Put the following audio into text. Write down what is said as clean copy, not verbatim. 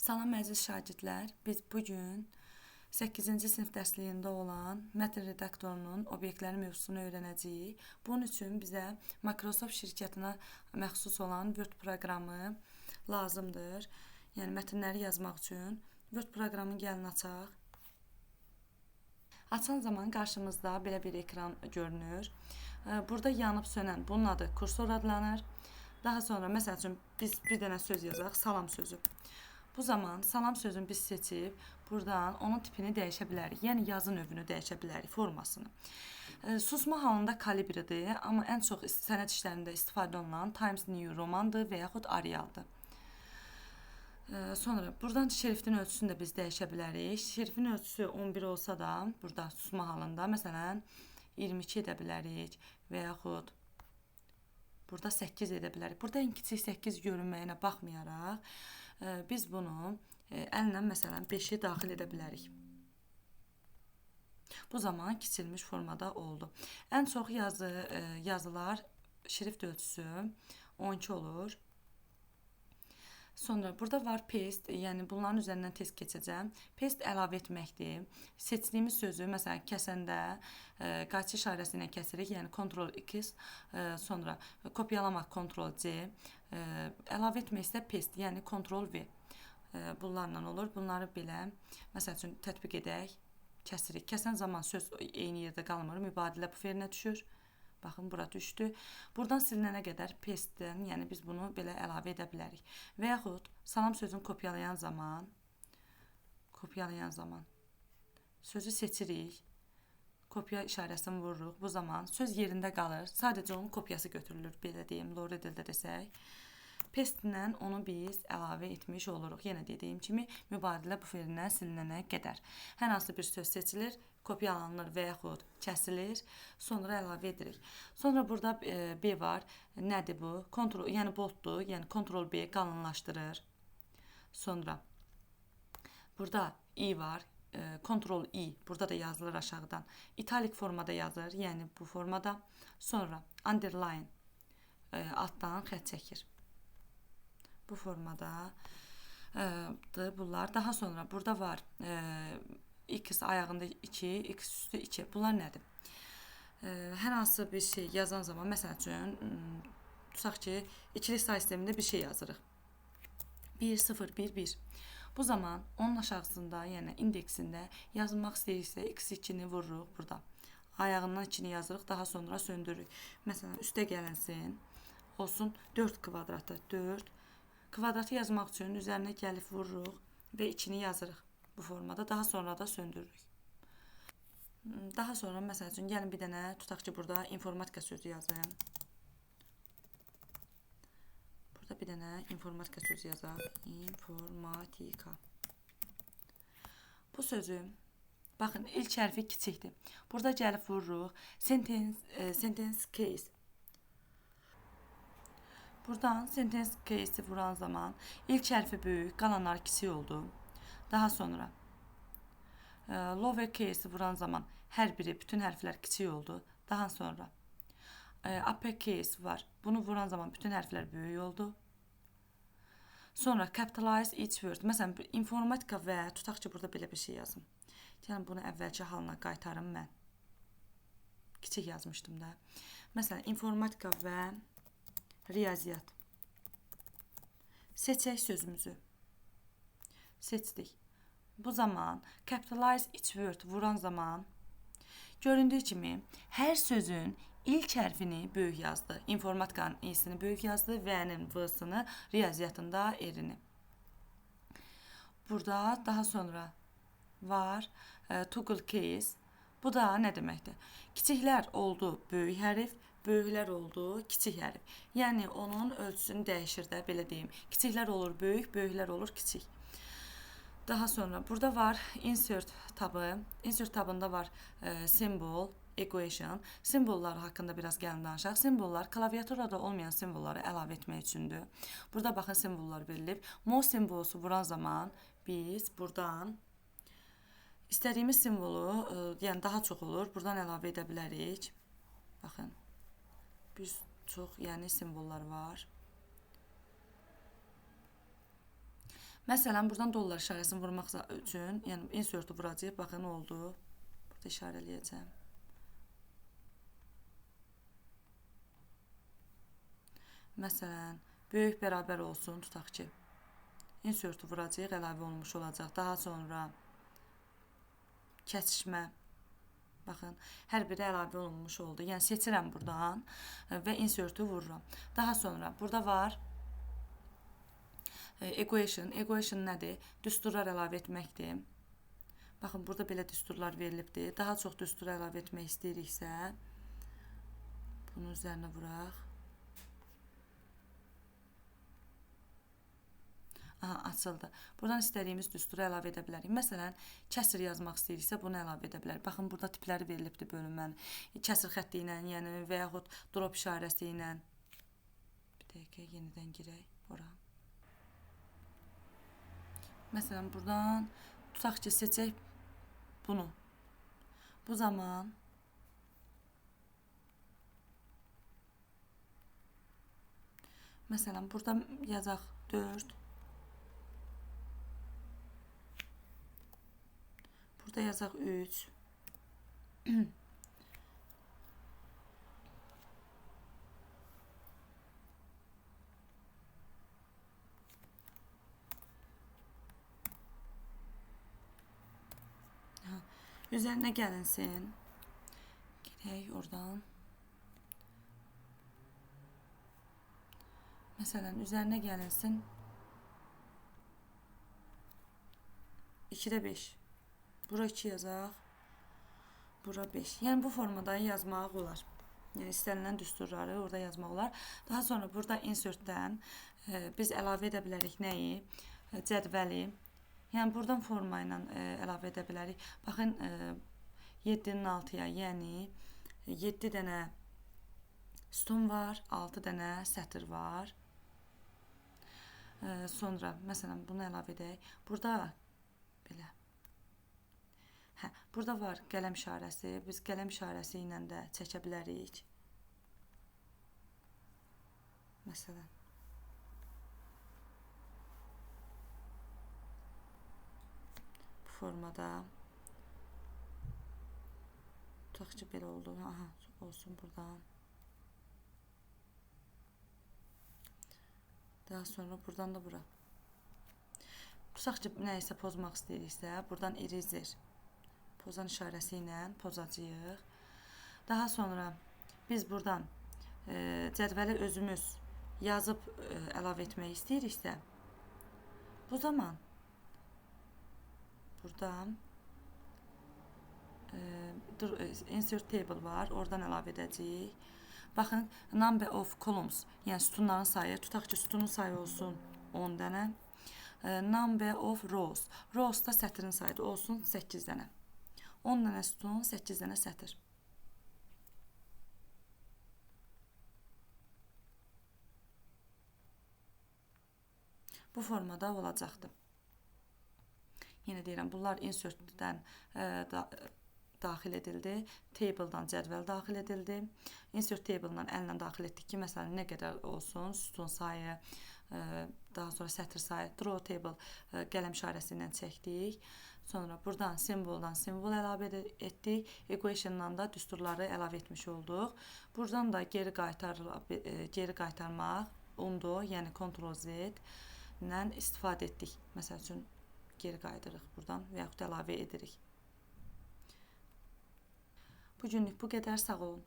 Salam əziz şagirdlər, biz bugün 8-ci sinif dərsliyində olan mətn redaktorunun obyektləri mövzusunu öyrənəcəyik. Bunun üçün bizə Microsoft şirkətinə məxsus olan Word proqramı lazımdır. Yəni mətnləri yazmaq üçün Word proqramını gəlin açaq. Açan zaman qarşımızda belə bir ekran görünür. Burada yanıb sönən, bunun adı kursor adlanır. Daha sonra məsəl üçün biz bir dənə söz yazaq, salam sözü. Bu zaman salam sözünü biz seçib buradan onun tipini dəyişə bilərik. Yəni yazı növünü dəyişə bilərik, formasını. Susma halında kalibridir, amma ən çox sənət işlərində istifadə olunan Times New Romandır və yaxud Arialdır. Sonra buradan şriftin ölçüsünü də biz dəyişə bilərik. Şriftin ölçüsü 11 olsa da burada susma halında məsələn 22 edə bilərik və yaxud burada 8 edə bilərik. Burada ən kiçik 8 görünməyinə baxmayaraq biz bunu əllə məsələn 5-i daxil edə bilərik. Bu zaman kiçilmiş formada oldu. Ən çox yazılar şrift ölçüsü 12 olur. Sonra burada var paste, yəni bunların üzərindən tez keçəcəm. Paste əlavə etməkdir. Seçdiyimiz sözü məsələn kəsəndə qayçı işarəsi ilə kəsirik, yəni Ctrl+X, sonra kopyalamaq Ctrl+C, əlavə etmək isə paste, yəni Ctrl+V. Bunlarla olur. Bunları belə məsəl üçün tətbiq edək, kəsirik. Kəsən zaman söz eyni yerdə qalmır, mübadilə buferinə düşür. Baxın, bura düşdü. Buradan silinənə qədər paste-dən, yəni biz bunu belə əlavə edə bilərik. Və yaxud salam sözünü kopyalayan zaman sözü seçirik, kopya işarəsini vururuq. Bu zaman söz yerində qalır. Sadəcə onun kopyası götürülür, belə deyim, lower dildə desək. Paste-lə onu biz əlavə etmiş oluruq. Yenə dediyim kimi, mübadilə buferindən silinənə qədər. Hər hansı bir söz seçilir, kopyalanır və yaxud kəsilir, sonra əlavə edirik. Sonra burada B var. Nədir bu? Yəni bolddur, yəni Ctrl+B qalınlaşdırır. Sonra burada I var. Ctrl+I, burada da yazılır aşağıdan. İtalik formada yazır, yəni bu formada. Sonra underline, altdan xətt çəkir. Bu formada bunlar. Daha sonra burada var X ayağında 2, X üstü 2. Bunlar nədir? Hər hansı bir şey yazan zaman, məsəl üçün, tutaq ki, ikili say sistemində bir şey yazırıq. 1, 0, 1, 1. Bu zaman onun aşağısında, yəni indeksində yazmaq istəyirsə, X2-ni vururuq burada. Ayağından 2-ni yazırıq, daha sonra söndürürük. Məsələn, üstə gəlinsin, olsun 4 kvadratı, 4. Kvadratı yazmaq üçün üzərinə gəlib vururuq və 2-ni yazırıq bu formada. Daha sonra da söndürürük. Daha sonra, məsəl üçün, gəlin bir dənə, tutaq ki, burada informatika sözü yazayım. Burada bir dənə informatika sözü yazaq. İnformatika. Bu sözü, baxın, ilk hərfi kiçikdir. Burada gəlib vururuq. Sentence case. Buradan sentence case'i vuran zaman ilk hərfi böyük, qalanlar kiçik oldu. Daha sonra lower case'i vuran zaman hər biri, bütün hərflər kiçik oldu. Daha sonra upper case var. Bunu vuran zaman bütün hərflər böyük oldu. Sonra capitalize each word. Məsələn, informatika və tutaq ki, burada belə bir şey yazım. Yəni, bunu əvvəlki halına qaytarım mən. Kiçik yazmışdım da. Məsələn, informatika və riyaziyyat. Seçək sözümüzü. Seçdik. Bu zaman capitalize each word vuran zaman göründüyü kimi hər sözün ilk hərfini böyük yazdı. İnformatikanın i'sini böyük yazdı, v'nin v'sını, riyaziyyatında erini. Burada daha sonra var toggle case. Bu da nə deməkdir? Kiçiklər oldu böyük hərf, böyüklər oldu kiçik hərf. Yəni onun ölçüsünü dəyişir də, belə deyim. Kiçiklər olur böyük, böyüklər olur kiçik. Daha sonra burada var insert tabı. Insert tabında var symbol, equation. Simvollar haqqında biraz gəlin danışaq. Simvollar klaviaturada olmayan simvolları əlavə etmək üçündür. Burada baxın simvollar verilib. Mo simvolu vuran zaman biz buradan istədiyimiz simvolu, yəni daha çox olur, buradan əlavə edə bilərik. Baxın, bir çox yəni simvollar var. Məsələn, buradan dollar işarəsini vurmaq üçün, yəni insert'u vuracağıq. Baxın, nə oldu? Burada işarələyəcəm. Məsələn, böyük bərabər olsun, tutaq ki. Insert'u vuracağıq, əlavə olunmuş olacaq. Daha sonra kəsişmə. Baxın, hər biri əlavə olunmuş oldu. Yəni seçirəm buradan və insert'u vururam. Daha sonra burada var equation. Equation nədir? Düsturlar əlavə etməkdir. Baxın, burada belə düsturlar verilibdir. Daha çox düstur əlavə etmək istəyiriksə, bunun üzərinə vuraq. Aha, açıldı. Buradan istədiyimiz düsturu əlavə edə bilərik. Məsələn, kəsr yazmaq istəyiriksə, bunu əlavə edə bilərik. Baxın, burada tipləri verilibdir bölünmənin. Kəsr xətti ilə, yəni və yaxud drop işarəsi ilə. Bir dəqiqə, yenidən girək ora. Məsələn, buradan tutaq ki, seçək bunu. Bu zaman məsələn, burada yazaq 4. Burada yazaq 3. Üzərinə gəlinsin. Girək oradan. Məsələn, üzərinə gəlinsin. 2-də 5. Bura 2 yazaq. Bura 5. Yəni bu formada yazmaq olar. Yəni istənilən düsturları orada yazmaq olar. Daha sonra burada insertdən biz əlavə edə bilərik nəyi? Cədvəli. Yəni buradan forma ilə əlavə edə bilərik. Baxın 7-nin 6-ya, yəni 7 dənə sütun var, 6 dənə sətr var. Sonra məsələn bunu əlavə edək. Burada belə. Burada var qələm işarəsi. Biz qələm işarəsi ilə də çəkə bilərik. Məsələn. Bu formada. Tutaq ki, belə oldu. Aha, olsun buradan. Daha sonra buradan da bura. Tutaq ki, nəyisə pozmaq istəyiriksə, buradan eraser. Pozan işarəsi ilə pozacağıq. Daha sonra biz buradan cədvəli özümüz yazıb əlavə etmək istəyiriksə, bu zaman buradan insert table var, oradan əlavə edəcəyik. Baxın, number of columns, yəni sütunların sayı, tutaq ki, sütunun sayı olsun 10 dənə. Number of rows, rows da sətrin sayıdır, olsun 8 dənə. 10 dənə sütun, 8 dənə sətr. Bu formada olacaqdır. Yenə deyirəm, bunlar insertdən daxil edildi. Table-dan cədvəl daxil edildi. Insert table-dan əllə daxil etdik ki, məsələn, nə qədər olsun, sütun sayı, daha sonra sətr sayı, draw table qələm işarəsi ilə çəkdik. Sonra buradan simvoldan simvol əlavə etdik. Equation-dan da düsturları əlavə etmiş olduq. Buradan da geri qaytarmaq undo, yəni Ctrl-Z ilə istifadə etdik. Məsəl üçün geri qayıdırıq buradan və yaxud əlavə edirik. Bu günlük bu qədər, sağ olun.